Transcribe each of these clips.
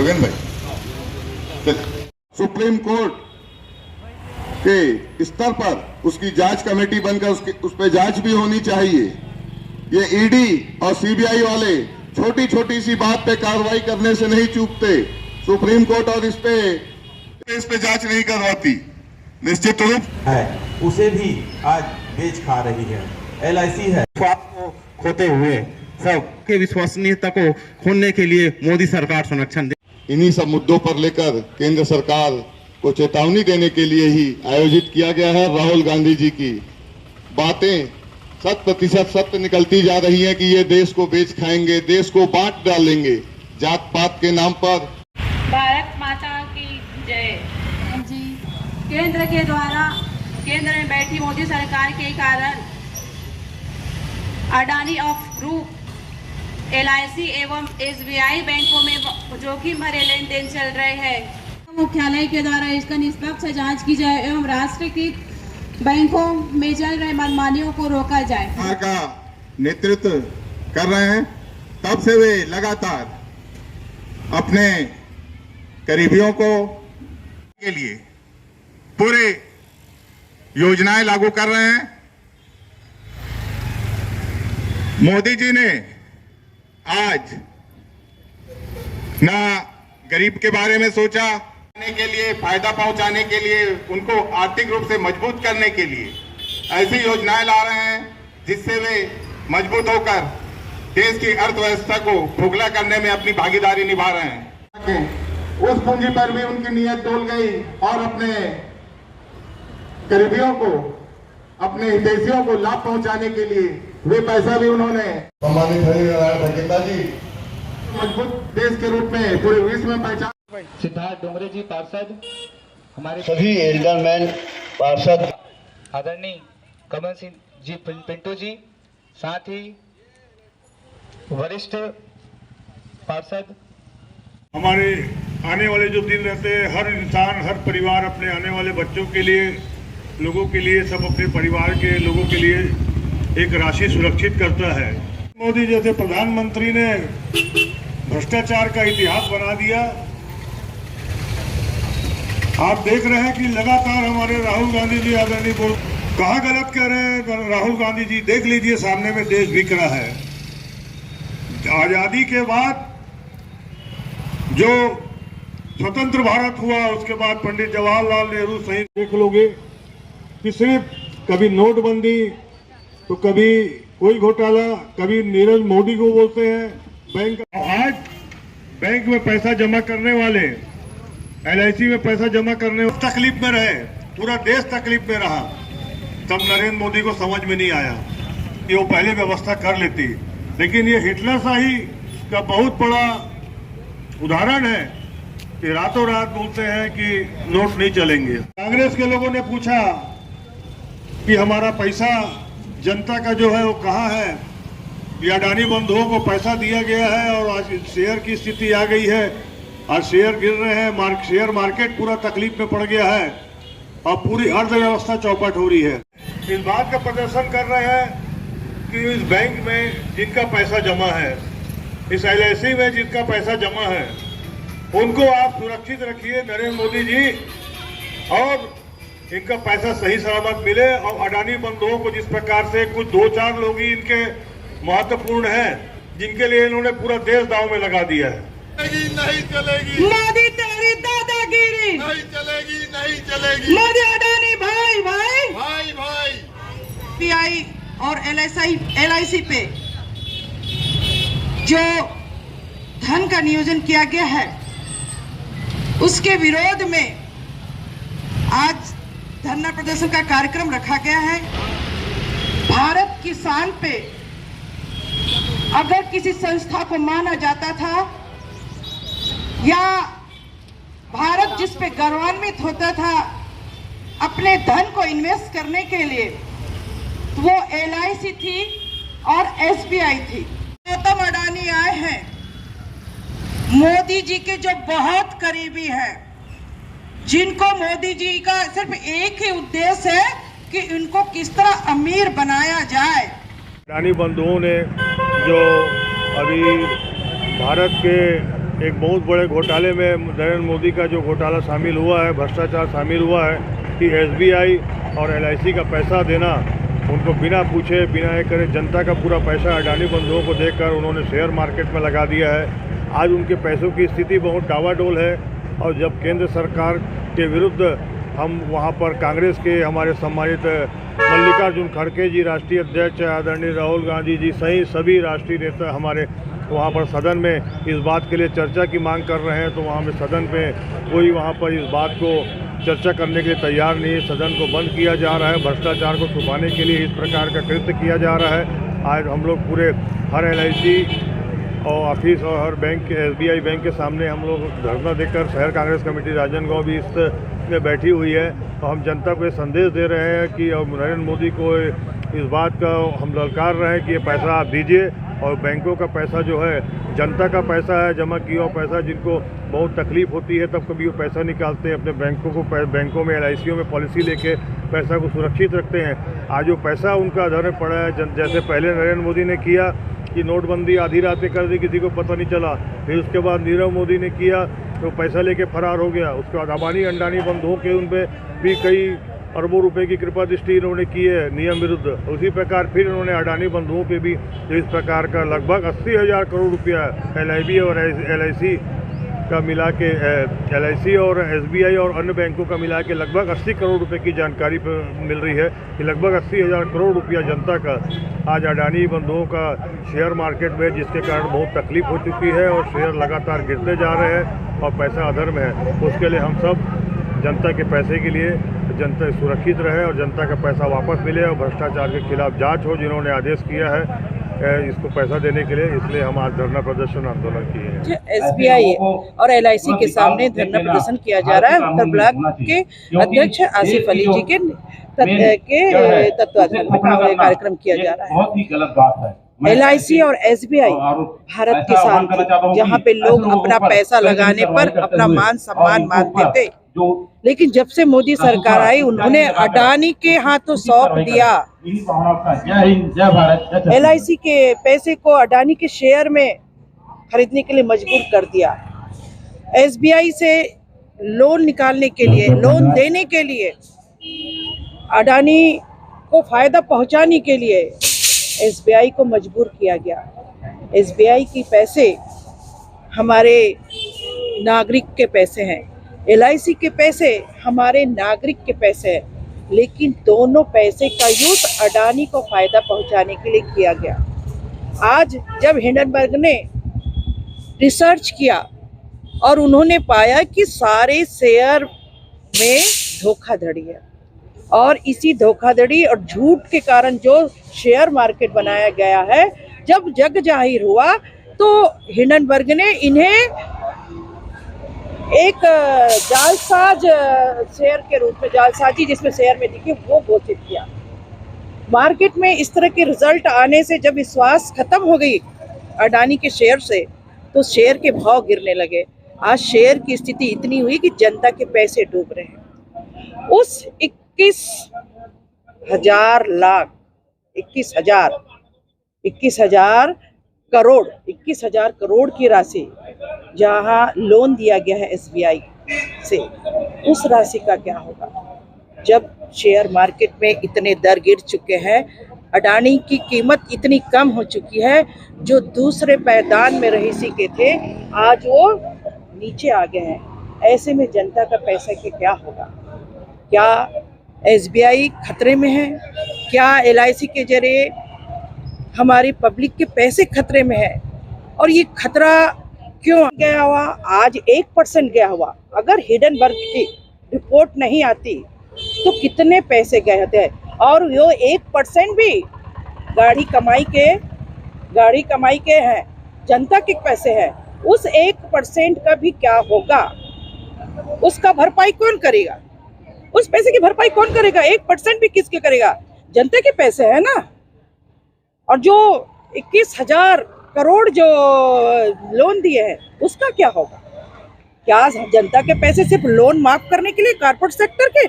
गए ना भाई। सुप्रीम कोर्ट के स्तर पर उसकी जांच कमेटी बनकर उस पर जांच भी होनी चाहिए। ये ईडी और सीबीआई वाले छोटी छोटी सी बात पे कार्रवाई करने से नहीं चूकते। सुप्रीम कोर्ट और इस पे जांच नहीं करवाती। निश्चित रूप है उसे भी आज बेच खा रही है। LIC है को खोते हुए सबके विश्वसनीयता को खोने के लिए मोदी सरकार संरक्षण दे। इन्हीं सब मुद्दों पर लेकर केंद्र सरकार को चेतावनी देने के लिए ही आयोजित किया गया है। राहुल गांधी जी की बातें 100% सत्य निकलती जा रही है कि ये देश को बेच खाएंगे, देश को बांट डालेंगे जात पात के नाम पर। भारत माता की जय जी। केंद्र के द्वारा केंद्र में बैठी मोदी सरकार के कारण अडानी ऑफ ग्रुप, LIC एवं SBI बैंकों में जोखिम भरे लेन देन चल रहे हैं। मुख्यालय के द्वारा इसका निष्पक्ष जांच की जाए एवं राष्ट्रीयकृत बैंकों में चल रहे मनमानियों को रोका जाए। का नेतृत्व कर रहे हैं, तब से वे लगातार अपने करीबियों को के लिए पूरे योजनाएं लागू कर रहे हैं। मोदी जी ने आज ना गरीब के बारे में सोचा, के लिए फायदा पहुंचाने के लिए, उनको आर्थिक रूप से मजबूत करने के लिए ऐसी योजनाएं ला रहे हैं जिससे वे मजबूत होकर देश की अर्थव्यवस्था को खोखला करने में अपनी भागीदारी निभा रहे हैं। उस पूंजी पर भी उनकी नीयत डोल गई और अपने करीबियों को, अपने हितैषियों को लाभ पहुंचाने के लिए वे पैसा भी उन्होंने सम्मानित हरिनारायण जी मजबूत देश के रूप में पूरे विश्व में पहचान। सिद्धार्थ डोंगरे जी पार्षद, हमारे सभी एल्डरमैन पार्षद, आदरणीय कमल सिंह जी पिंटू जी, साथ ही वरिष्ठ पार्षद, हमारे आने वाले जो दिन रहते हैं, हर इंसान, हर परिवार अपने आने वाले बच्चों के लिए, लोगों के लिए, सब अपने परिवार के लोगों के लिए एक राशि सुरक्षित करता है। मोदी जैसे प्रधानमंत्री ने भ्रष्टाचार का इतिहास बना दिया। आप देख रहे हैं कि लगातार हमारे राहुल गांधी जी आदरणीय कहाँ गलत कह रहे हैं। राहुल गांधी जी देख लीजिए, सामने में देश बिक रहा है। आजादी के बाद जो स्वतंत्र भारत हुआ, उसके बाद पंडित जवाहरलाल नेहरू सहित देख लोगे कि सिर्फ कभी नोटबंदी तो कभी कोई घोटाला, कभी नीरज मोदी को बोलते हैं बैंक। आज बैंक में पैसा जमा करने वाले, LIC में पैसा जमा करने तकलीफ में रहे, पूरा देश तकलीफ में रहा। तब नरेंद्र मोदी को समझ में नहीं आया कि वो पहले व्यवस्था कर लेती। लेकिन ये हिटलरशाही का बहुत बड़ा उदाहरण है कि रातों रात बोलते हैं कि नोट नहीं चलेंगे। कांग्रेस के लोगों ने पूछा कि हमारा पैसा जनता का जो है वो कहाँ है। ये अडानी बंधुओं को पैसा दिया गया है और आज शेयर की स्थिति आ गई है, आज शेयर गिर रहे हैं, शेयर मार्केट पूरा तकलीफ में पड़ गया है और पूरी अर्थव्यवस्था चौपट हो रही है। इस बात का प्रदर्शन कर रहे हैं कि इस बैंक में जिनका पैसा जमा है, इस LIC में जिनका पैसा जमा है, उनको आप सुरक्षित रखिए नरेंद्र मोदी जी, और इनका पैसा सही सलामत मिले। और अडानी बंधुओं को जिस प्रकार से कुछ 2-4 लोग ही इनके महत्वपूर्ण हैं, जिनके लिए इन्होंने पूरा देश दांव में लगा दिया है। नहीं चलेगी मोदी तेरी दादागिरी, नहीं चलेगी, नहीं चलेगी। मोदी अडानी भाई भाई भाई भाई PI और LIC पे जो धन का नियोजन किया गया है, उसके विरोध में आज धरना प्रदर्शन का कार्यक्रम रखा गया है। भारत की शान पे अगर किसी संस्था को माना जाता था या भारत जिस पे गौरवान्वित होता था अपने धन को इन्वेस्ट करने के लिए, तो वो LIC थी और SBI थी। गौतम अडानी आए हैं, मोदी जी के जो बहुत करीबी हैं, जिनको मोदी जी का सिर्फ एक ही उद्देश्य है कि इनको किस तरह अमीर बनाया जाए। अडानी बंधुओं ने जो अभी भारत के एक बहुत बड़े घोटाले में नरेंद्र मोदी का जो घोटाला शामिल हुआ है, भ्रष्टाचार शामिल हुआ है कि SBI और LIC का पैसा देना, उनको बिना पूछे बिना ये करे जनता का पूरा पैसा अडानी बंधुओं को देकर उन्होंने शेयर मार्केट में लगा दिया है। आज उनके पैसों की स्थिति बहुत डावाडोल है। और जब केंद्र सरकार के विरुद्ध हम वहाँ पर कांग्रेस के हमारे सम्मानित मल्लिकार्जुन खड़गे जी, राष्ट्रीय अध्यक्ष आदरणीय राहुल गांधी जी सहित सभी राष्ट्रीय नेता हमारे वहाँ पर सदन में इस बात के लिए चर्चा की मांग कर रहे हैं, तो वहाँ में सदन पे कोई वहाँ पर इस बात को चर्चा करने के लिए तैयार नहीं है। सदन को बंद किया जा रहा है। भ्रष्टाचार को छुपाने के लिए इस प्रकार का कृत्य किया जा रहा है। आज हम लोग पूरे हर LIC और ऑफिस और हर बैंक SBI बैंक के सामने हम लोग धरना देकर शहर कांग्रेस कमेटी राजनांदगांव भी इस में बैठी हुई है। तो हम जनता को ये संदेश दे रहे हैं कि नरेंद्र मोदी को इस बात का हम ललकार रहे हैं कि ये पैसा आप दीजिए, और बैंकों का पैसा जो है जनता का पैसा है, जमा किया हुआ पैसा, जिनको बहुत तकलीफ होती है तब कभी वो पैसा निकालते हैं अपने बैंकों में LICों में पॉलिसी लेके पैसा को सुरक्षित रखते हैं। आज वो पैसा उनका अधर में पड़ा है। जैसे पहले नरेंद्र मोदी ने किया कि नोटबंदी आधी रात कर दी, किसी को पता नहीं चला, फिर उसके बाद नीरव मोदी ने किया तो पैसा लेके फरार हो गया। उसके बाद अडानी बंधुओं के उन पर भी कई अरबों रुपए की कृपा दृष्टि इन्होंने की है नियम विरुद्ध। उसी प्रकार फिर इन्होंने अडानी बंधुओं पे भी इस प्रकार का लगभग 80,000 करोड़ रुपया LIB और LIC का मिला के LIC और SBI और अन्य बैंकों का मिला के लगभग 80 करोड़ रुपए की जानकारी मिल रही है कि लगभग 80,000 करोड़ रुपया जनता का आज अडानी बंधुओं का शेयर मार्केट में, जिसके कारण बहुत तकलीफ हो चुकी है और शेयर लगातार गिरते जा रहे हैं और पैसा अधर में है। उसके लिए हम सब जनता के पैसे के लिए जनता सुरक्षित रहे और जनता का पैसा वापस मिले और भ्रष्टाचार के खिलाफ जांच हो, जिन्होंने आदेश किया है इसको पैसा देने के लिए। इसलिए हम आज धरना प्रदर्शन आंदोलन किए हैं। SBI और LIC के सामने धरना प्रदर्शन किया जा रहा है। उत्तर ब्लॉक के अध्यक्ष आसिफ अली जी के तत्वाधान में कार्यक्रम किया जा रहा है। बहुत ही गलत बात है। LIC और SBI भारत किसान थी, जहाँ पे लोग अपना पैसा लगाने पर अपना मान सम्मान मानते थे, लेकिन जब से मोदी सरकार आई उन्होंने अडानी के हाथों सौंप दिया। LIC के पैसे को अडानी के शेयर में खरीदने के लिए मजबूर कर दिया। SBI से लोन निकालने के लिए, लोन देने के लिए, अडानी को फायदा पहुंचाने के लिए SBI को मजबूर किया गया। SBI के पैसे हमारे नागरिक के पैसे हैं, LIC के पैसे हमारे नागरिक के पैसे हैं, लेकिन दोनों पैसे का यूज अडानी को फायदा पहुंचाने के लिए किया गया। आज जब हिंडनबर्ग ने रिसर्च किया और उन्होंने पाया कि सारे शेयर में धोखाधड़ी है, और इसी धोखाधड़ी और झूठ के कारण जो शेयर मार्केट बनाया गया है, जब जग जाहिर हुआ तो हिंडनबर्ग ने इन्हें एक जालसाज शेयर के रूप में, जालसाजी जिसमें शेयर में दिखी, वो घोषित किया। मार्केट में इस तरह के रिजल्ट आने से जब विश्वास खत्म हो गई अडानी के शेयर से, तो शेयर के भाव गिरने लगे। आज शेयर की स्थिति इतनी हुई कि जनता के पैसे डूब रहे हैं। उस 21,000 करोड़ की राशि जहां लोन दिया गया है SBI से, उस राशि का क्या होगा जब शेयर मार्केट में इतने दर गिर चुके हैं, अडानी की कीमत इतनी कम हो चुकी है, जो दूसरे पायदान में रहीसी के थे आज वो नीचे आ गए हैं। ऐसे में जनता का पैसा के क्या होगा? क्या SBI खतरे में है? क्या LIC के जरिए हमारी पब्लिक के पैसे खतरे में है? और ये खतरा क्यों गया हुआ? आज 1% गया हुआ। अगर हिंडनबर्ग की रिपोर्ट नहीं आती तो कितने पैसे गए होते? और वो 1% भी गाड़ी कमाई के हैं, जनता के पैसे हैं। उस 1% का भी क्या होगा? उसका भरपाई कौन करेगा? उस पैसे की भरपाई कौन करेगा? 1% भी किसके करेगा? जनता के पैसे है ना। और जो 21,000 करोड़ जो लोन दिए हैं, उसका क्या होगा? क्या जनता के पैसे सिर्फ लोन माफ करने के लिए कॉर्पोरेट सेक्टर के?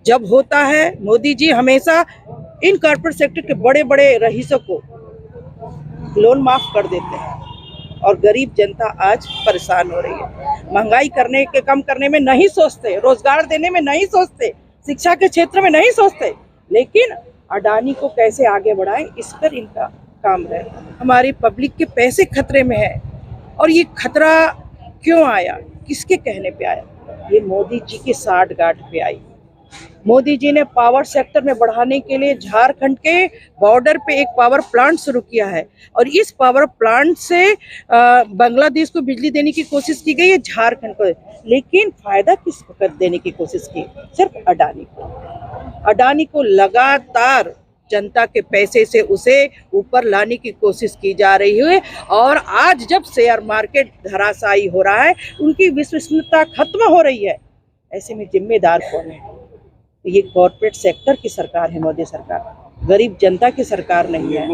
जब होता है, मोदी जी हमेशा इन कॉर्पोरेट सेक्टर के बड़े बड़े रईसों को लोन माफ कर देते हैं, और गरीब जनता आज परेशान हो रही है। महंगाई कम करने में नहीं सोचते, रोजगार देने में नहीं सोचते, शिक्षा के क्षेत्र में नहीं सोचते, लेकिन अडानी को कैसे आगे बढ़ाएं इस पर इनका काम है। हमारी पब्लिक के पैसे खतरे में है और ये खतरा क्यों आया, किसके कहने पे आया? ये मोदी जी की साठगांठ पे आई। मोदी जी ने पावर सेक्टर में बढ़ाने के लिए झारखंड के बॉर्डर पे एक पावर प्लांट शुरू किया है और इस पावर प्लांट से बांग्लादेश को बिजली देने की कोशिश की गई है, झारखंड को, लेकिन फायदा किसको देने की कोशिश की? सिर्फ अडानी को। अडानी को लगातार जनता के पैसे से उसे ऊपर लाने की कोशिश की जा रही है और आज जब शेयर मार्केट धराशायी हो रहा है, उनकी विश्वसनीयता खत्म हो रही है, ऐसे में जिम्मेदार कौन है? ये कॉर्पोरेट सेक्टर की सरकार है मोदी सरकार, गरीब जनता की सरकार नहीं है।